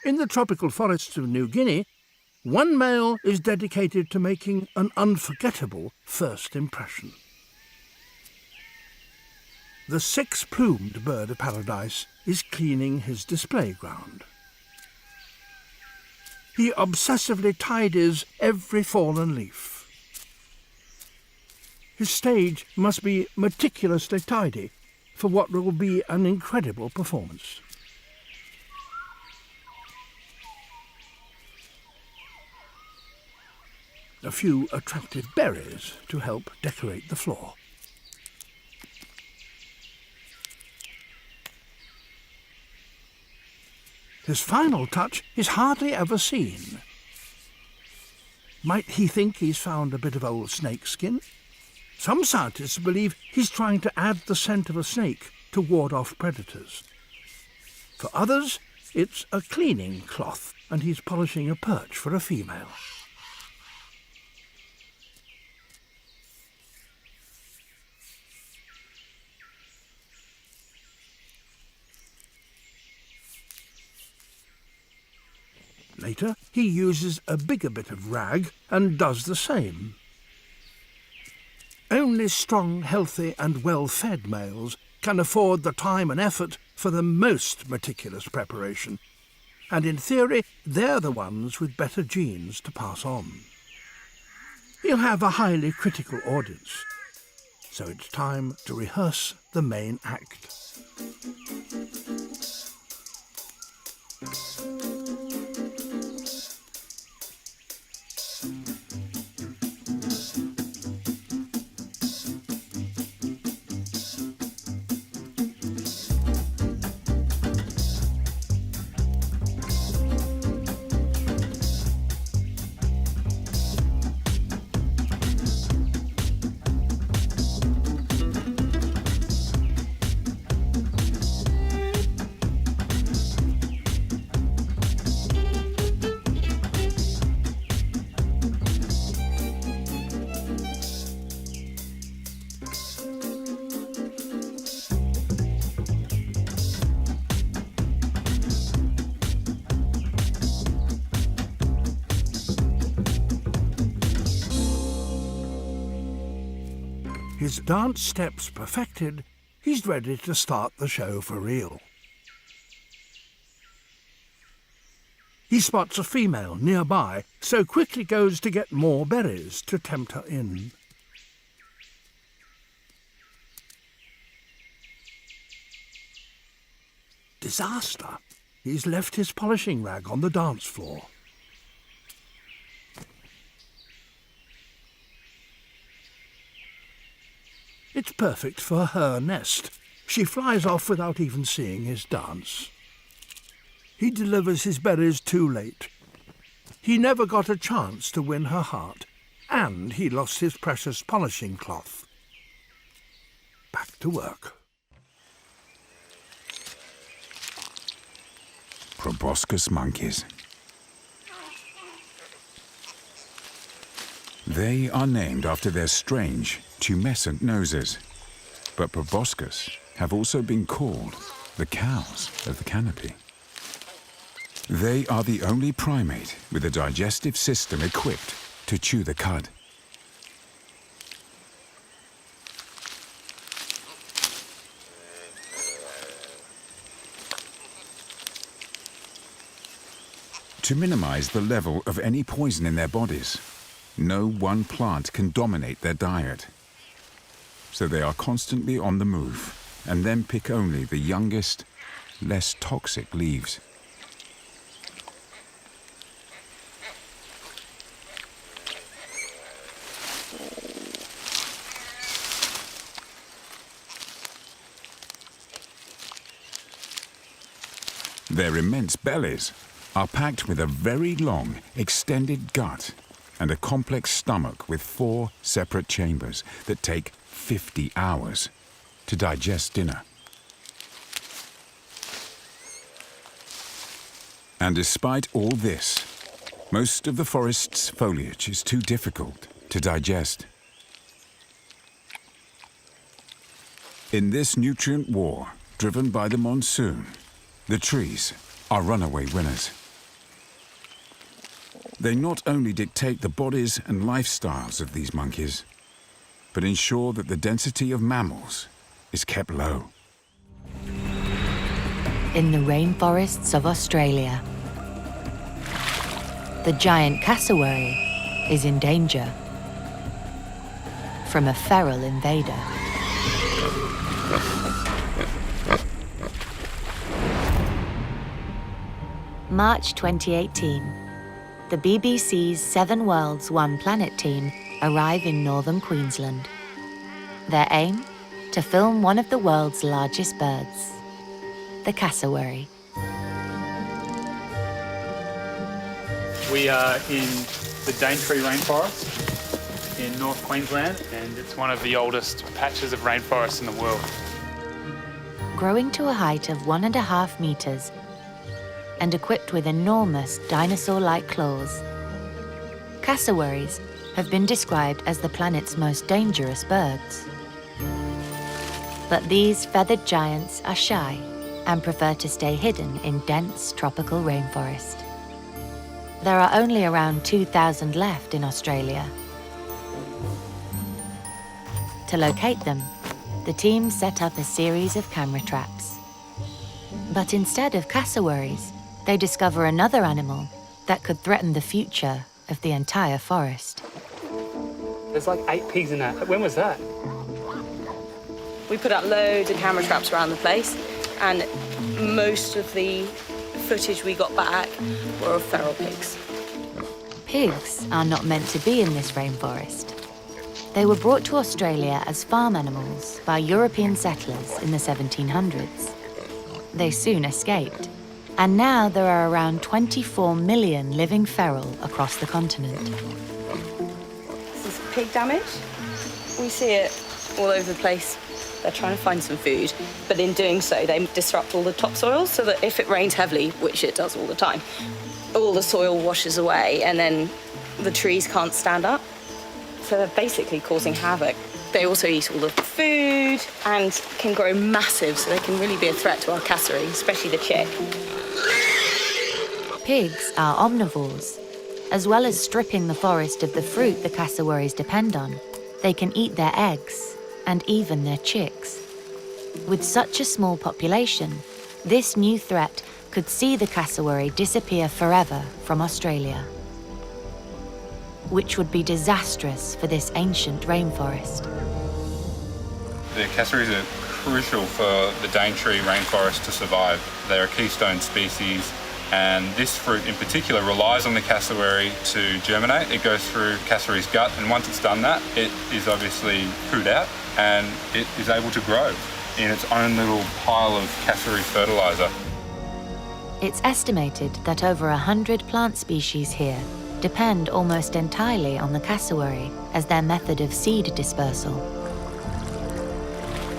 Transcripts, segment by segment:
In the tropical forests of New Guinea, one male is dedicated to making an unforgettable first impression. The six-plumed bird of paradise is cleaning his display ground. He obsessively tidies every fallen leaf. His stage must be meticulously tidy for what will be an incredible performance. A few attractive berries to help decorate the floor. His final touch is hardly ever seen. Might he think he's found a bit of old snake skin? Some scientists believe he's trying to add the scent of a snake to ward off predators. For others, it's a cleaning cloth and he's polishing a perch for a female. Later, he uses a bigger bit of rag and does the same. Only strong, healthy and well-fed males can afford the time and effort for the most meticulous preparation, and in theory, they're the ones with better genes to pass on. He'll have a highly critical audience, so it's time to rehearse the main act. His dance steps perfected, he's ready to start the show for real. He spots a female nearby, so quickly goes to get more berries to tempt her in. Disaster! He's left his polishing rag on the dance floor. It's perfect for her nest. She flies off without even seeing his dance. He delivers his berries too late. He never got a chance to win her heart, and he lost his precious polishing cloth. Back to work. Proboscis monkeys. They are named after their strange, tumescent noses, but proboscis have also been called the cows of the canopy. They are the only primate with a digestive system equipped to chew the cud. To minimize the level of any poison in their bodies, no one plant can dominate their diet. So they are constantly on the move and then pick only the youngest, less toxic leaves. Their immense bellies are packed with a very long, extended gut and a complex stomach with 4 separate chambers that take 50 hours to digest dinner. And despite all this, most of the forest's foliage is too difficult to digest. In this nutrient war, driven by the monsoon, the trees are runaway winners. They not only dictate the bodies and lifestyles of these monkeys, but ensure that the density of mammals is kept low. In the rainforests of Australia, the giant cassowary is in danger from a feral invader. March 2018. The BBC's 7 Worlds, 1 Planet team arrive in northern Queensland. Their aim? To film one of the world's largest birds, the cassowary. We are in the Daintree rainforest in North Queensland, and it's one of the oldest patches of rainforest in the world. Growing to a height of 1.5 meters and equipped with enormous dinosaur-like claws, cassowaries have been described as the planet's most dangerous birds. But these feathered giants are shy and prefer to stay hidden in dense tropical rainforest. There are only around 2,000 left in Australia. To locate them, the team set up a series of camera traps. But instead of cassowaries, they discover another animal that could threaten the future of the entire forest. There's like 8 pigs in that. When was that? We put out loads of camera traps around the place, and most of the footage we got back were of feral pigs. Pigs are not meant to be in this rainforest. They were brought to Australia as farm animals by European settlers in the 1700s. They soon escaped, and now there are around 24 million living feral across the continent. This is pig damage. We see it all over the place. They're trying to find some food, but in doing so, they disrupt all the topsoil so that if it rains heavily, which it does all the time, all the soil washes away and then the trees can't stand up. So they're basically causing havoc. They also eat all the food and can grow massive, so they can really be a threat to our cassowary, especially the chick. Pigs are omnivores. As well as stripping the forest of the fruit the cassowaries depend on, they can eat their eggs and even their chicks. With such a small population, this new threat could see the cassowary disappear forever from Australia, which would be disastrous for this ancient rainforest. The cassowaries are crucial for the Daintree rainforest to survive. They're a keystone species, and this fruit in particular relies on the cassowary to germinate. It goes through cassowary's gut, and once it's done that, it is obviously pooed out, and it is able to grow in its own little pile of cassowary fertilizer. It's estimated that over 100 plant species here depend almost entirely on the cassowary as their method of seed dispersal.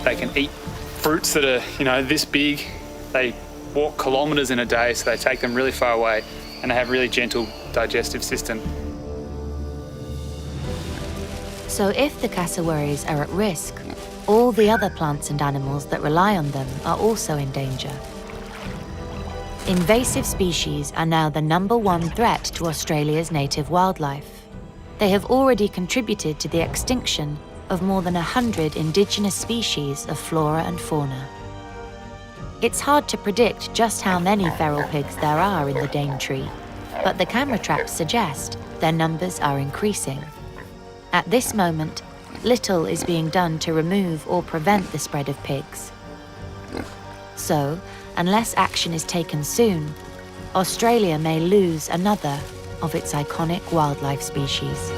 They can eat fruits that are, this big. They walk kilometres in a day, so they take them really far away, and they have really gentle digestive system. So if the cassowaries are at risk, all the other plants and animals that rely on them are also in danger. Invasive species are now the #1 threat to Australia's native wildlife. They have already contributed to the extinction of more than 100 indigenous species of flora and fauna. It's hard to predict just how many feral pigs there are in the Daintree, but the camera traps suggest their numbers are increasing. At this moment, little is being done to remove or prevent the spread of pigs. So, unless action is taken soon, Australia may lose another of its iconic wildlife species.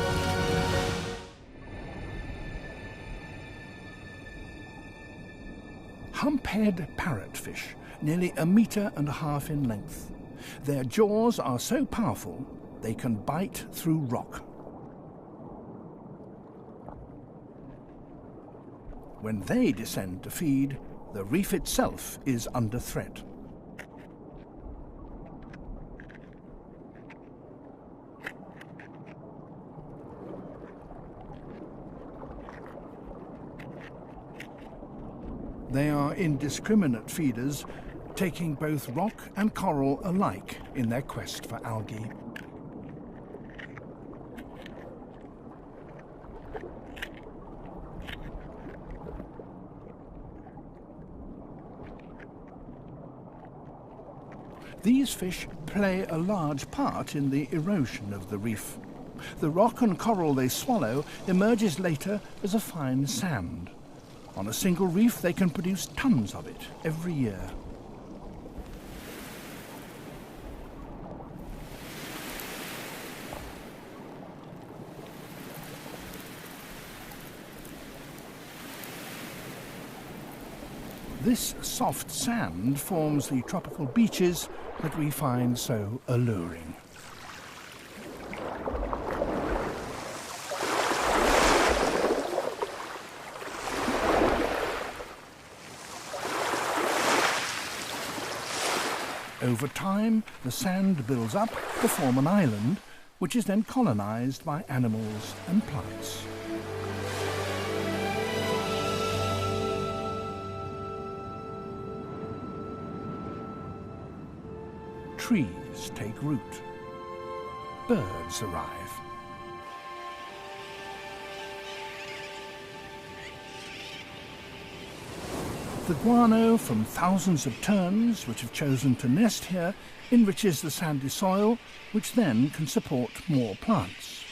Humphead parrotfish, nearly 1.5 meters in length. Their jaws are so powerful they can bite through rock. When they descend to feed, the reef itself is under threat. They are indiscriminate feeders, taking both rock and coral alike in their quest for algae. these fish play a large part in the erosion of the reef. The rock and coral they swallow emerges later as a fine sand. On a single reef, they can produce tons of it every year. This soft sand forms the tropical beaches that we find so alluring. Over time, the sand builds up to form an island, which is then colonized by animals and plants. Trees take root. Birds arrive. The guano from thousands of terns which have chosen to nest here enriches the sandy soil, which then can support more plants.